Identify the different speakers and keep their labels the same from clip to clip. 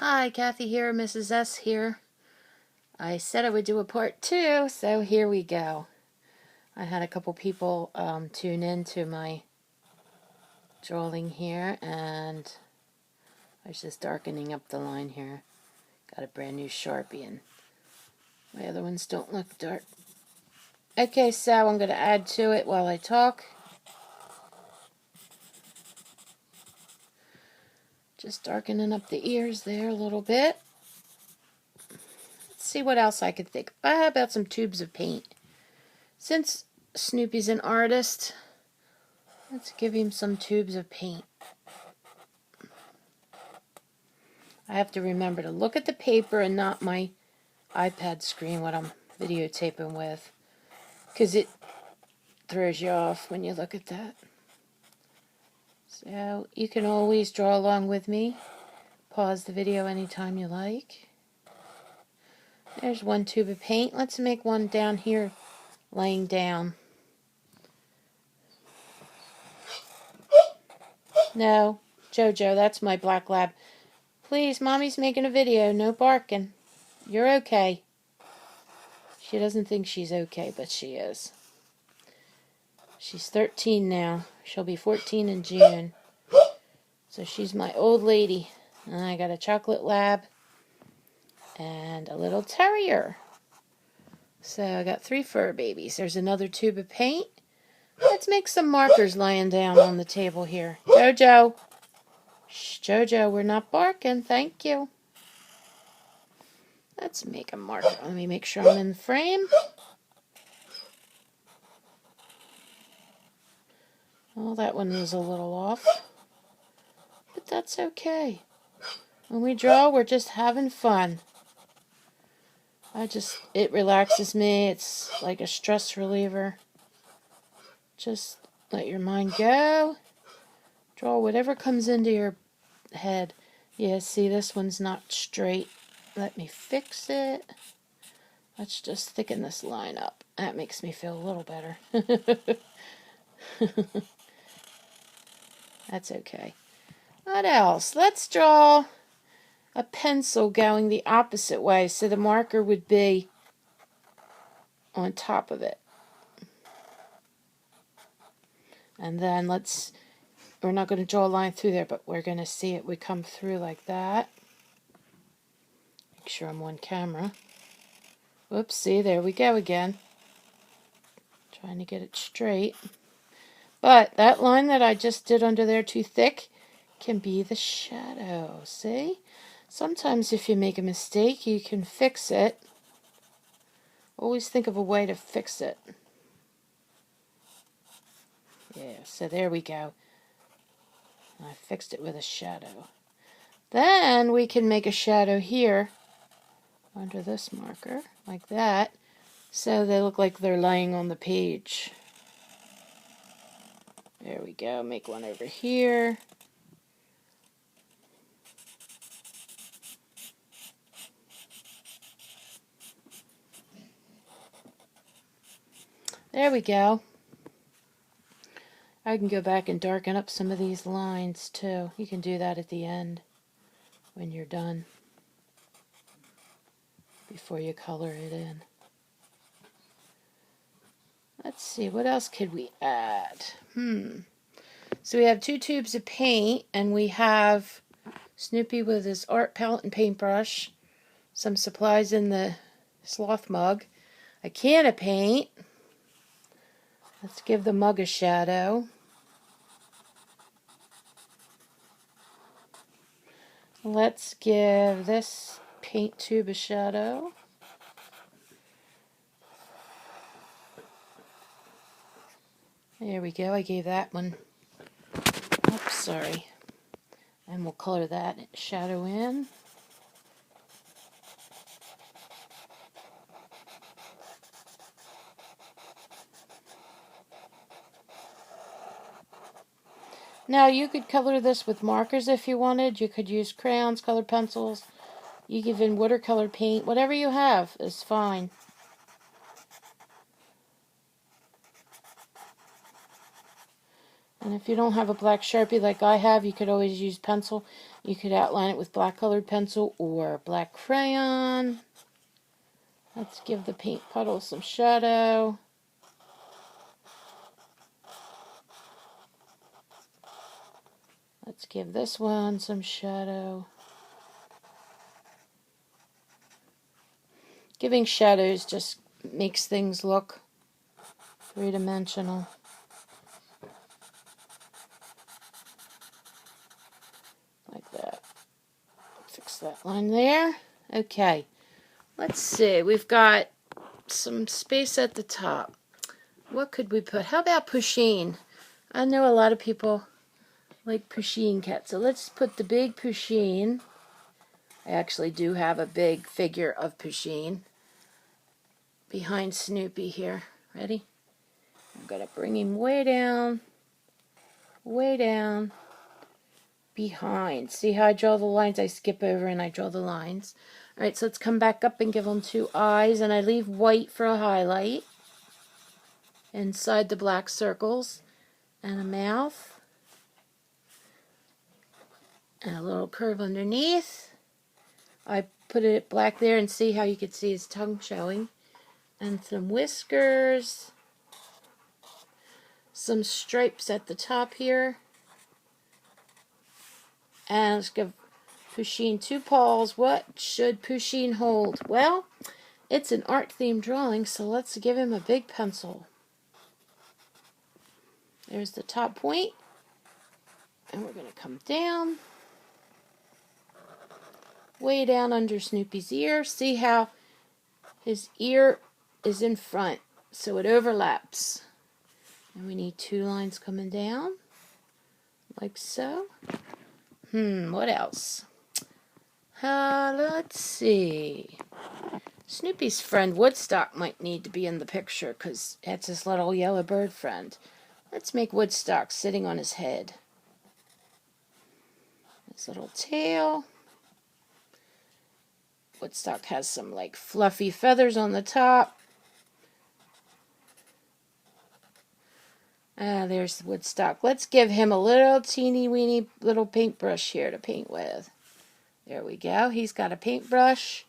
Speaker 1: Hi, Kathy here, Mrs. S here. I said I would do a part 2, so here we go. I had a couple people tune in to my drawing here, and I was just darkening up the line here. Got a brand new Sharpie, and my other ones don't look dark. Okay, so I'm going to add to it while I talk. Just darkening up the ears there a little bit. Let's see what else I could think. How about some tubes of paint? Since Snoopy's an artist, let's give him some tubes of paint. I have to remember to look at the paper and not my iPad screen when I'm videotaping with, because it throws you off when you look at that. So you can always draw along with me. Pause the video anytime you like. There's one tube of paint. Let's make one down here laying down. No, Jojo, that's my black lab. Please, Mommy's making a video. No barking. You're okay. She doesn't think she's okay, but she is. She's 13 now. She'll be 14 in June. So she's my old lady. And I got a chocolate lab and a little terrier. So I got 3 fur babies. There's another tube of paint. Let's make some markers laying down on the table here. Jojo. Shh, Jojo, we're not barking. Thank you. Let's make a marker. Let me make sure I'm in the frame. Well, that one was a little off. But that's okay. When we draw, we're just having fun. It relaxes me. It's like a stress reliever. Just let your mind go. Draw whatever comes into your head. Yeah, see, this one's not straight. Let me fix it. Let's just thicken this line up. That makes me feel a little better. That's okay. What else? Let's draw a pencil going the opposite way, so the marker would be on top of it. And then we're not going to draw a line through there, but we're going to see it would come through like that. Make sure I'm on camera. Whoops, see, there we go again. Trying to get it straight. But that line that I just did under there too thick can be the shadow, see? Sometimes if you make a mistake, you can fix it. Always think of a way to fix it. Yeah, so there we go. I fixed it with a shadow. Then we can make a shadow here under this marker, like that, so they look like they're laying on the page. There we go. Make one over here. There we go. I can go back and darken up some of these lines too. You can do that at the end when you're done, before you color it in. Let's see, what else could we add? So we have 2 tubes of paint, and we have Snoopy with his art palette and paintbrush, some supplies in the sloth mug, a can of paint. Let's give the mug a shadow. Let's give this paint tube a shadow. There we go, I gave that one. Oops, sorry. And we'll color that shadow in. Now you could color this with markers if you wanted. You could use crayons, colored pencils. You give in watercolor paint. Whatever you have is fine. And if you don't have a black Sharpie like I have, you could always use pencil. You could outline it with black colored pencil or black crayon. Let's give the paint puddle some shadow. Let's give this one some shadow. Giving shadows just makes things look three-dimensional. Like that. Fix that line there. Okay. Let's see. We've got some space at the top. What could we put? How about Pusheen? I know a lot of people like Pusheen cat. So let's put the big Pusheen. I actually do have a big figure of Pusheen behind Snoopy here. Ready? I'm going to bring him way down, behind. See how I draw the lines? I skip over and I draw the lines. Alright, so let's come back up and give him two eyes, and I leave white for a highlight inside the black circles, and a mouth, and a little curve underneath. I put it black there, and see how you can see his tongue showing, and some whiskers, some stripes at the top here, and let's give Pusheen two paws. What should Pusheen hold? Well, it's an art-themed drawing, so let's give him a big pencil. There's the top point, and we're going to come down, way down under Snoopy's ear. See how his ear is in front, so it overlaps. And we need two lines coming down, like so. What else? Let's see. Snoopy's friend Woodstock might need to be in the picture because that's his little yellow bird friend. Let's make Woodstock sitting on his head. His little tail. Woodstock has some like fluffy feathers on the top. There's Woodstock. Let's give him a little teeny weeny little paintbrush here to paint with. There we go. He's got a paintbrush.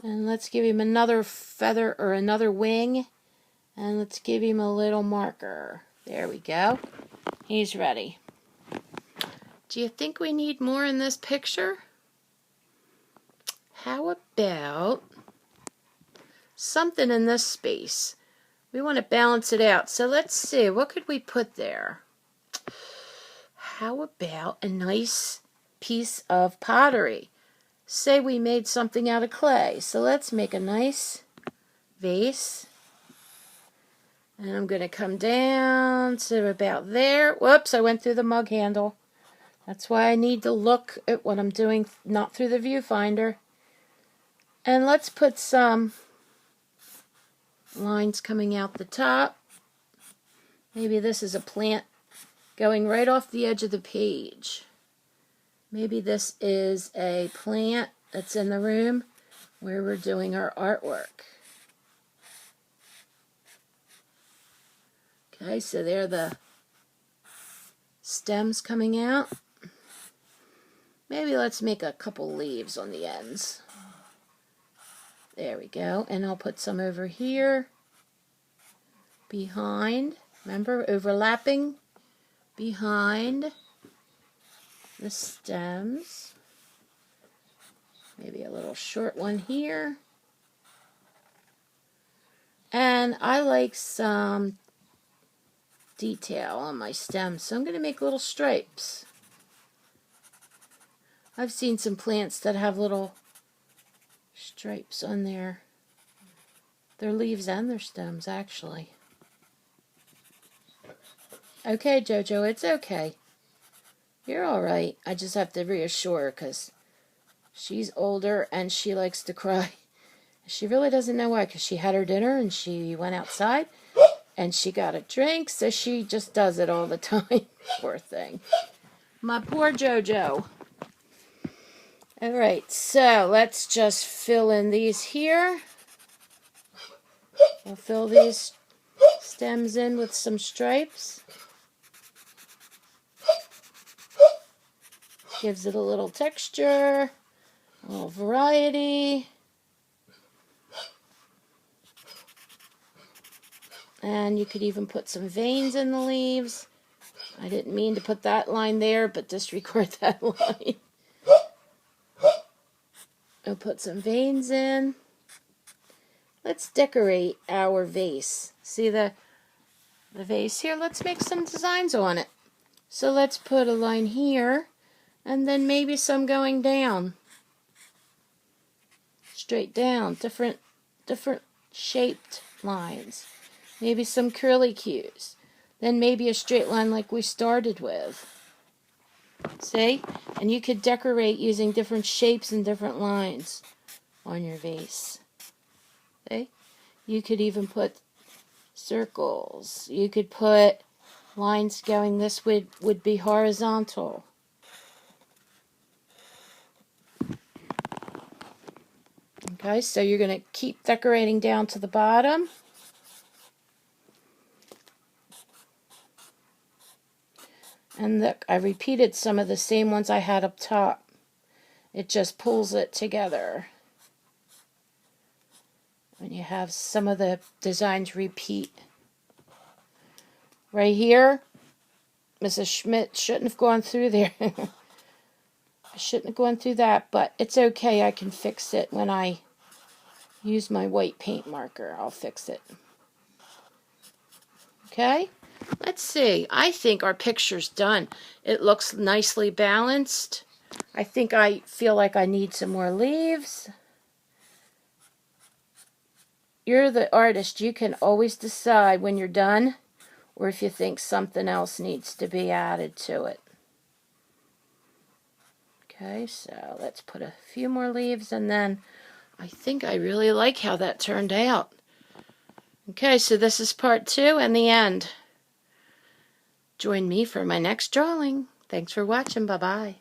Speaker 1: And let's give him another feather or another wing. And let's give him a little marker. There we go. He's ready. Do you think we need more in this picture? How about something in this space? We want to balance it out. So let's see. What could we put there? How about a nice piece of pottery? Say we made something out of clay. So let's make a nice vase. And I'm going to come down to about there. Whoops, I went through the mug handle. That's why I need to look at what I'm doing, not through the viewfinder. And let's put some lines coming out the top. Maybe this is a plant going right off the edge of the page. Maybe this is a plant that's in the room where we're doing our artwork. Okay, so there are the stems coming out. Maybe let's make a couple leaves on the ends. There we go. And I'll put some over here. Behind. Remember, overlapping. Behind the stems. Maybe a little short one here. And I like some detail on my stems, so I'm going to make little stripes. I've seen some plants that have little stripes on their leaves and their stems, actually. Okay, Jojo, it's okay. You're all right. I just have to reassure her because she's older and she likes to cry. She really doesn't know why, because she had her dinner and she went outside and she got a drink, so she just does it all the time. Poor thing. My poor Jojo. Alright, so let's just fill in these here. We'll fill these stems in with some stripes. Gives it a little texture, a little variety. And you could even put some veins in the leaves. I didn't mean to put that line there, but disregard that line. I'll put some veins in. Let's decorate our vase. See the vase here? Let's make some designs on it. So let's put a line here, and then maybe some going down. Straight down, different shaped lines. Maybe some curlicues. Then maybe a straight line like we started with. See? And you could decorate using different shapes and different lines on your vase. See? You could even put circles. You could put lines going this would be horizontal. Okay, so you're going to keep decorating down to the bottom. And look, I repeated some of the same ones I had up top. It just pulls it together. When you have some of the designs repeat. Right here, Mrs. Schmidt shouldn't have gone through there. I shouldn't have gone through that, but it's okay. I can fix it when I use my white paint marker. I'll fix it. Okay? Let's see. I think our picture's done. It looks nicely balanced. I think I feel like I need some more leaves. You're the artist. You can always decide when you're done or if you think something else needs to be added to it. Okay, so let's put a few more leaves, and then I think I really like how that turned out. Okay, so this is part 2 and the end. Join me for my next drawing. Thanks for watching. Bye-bye.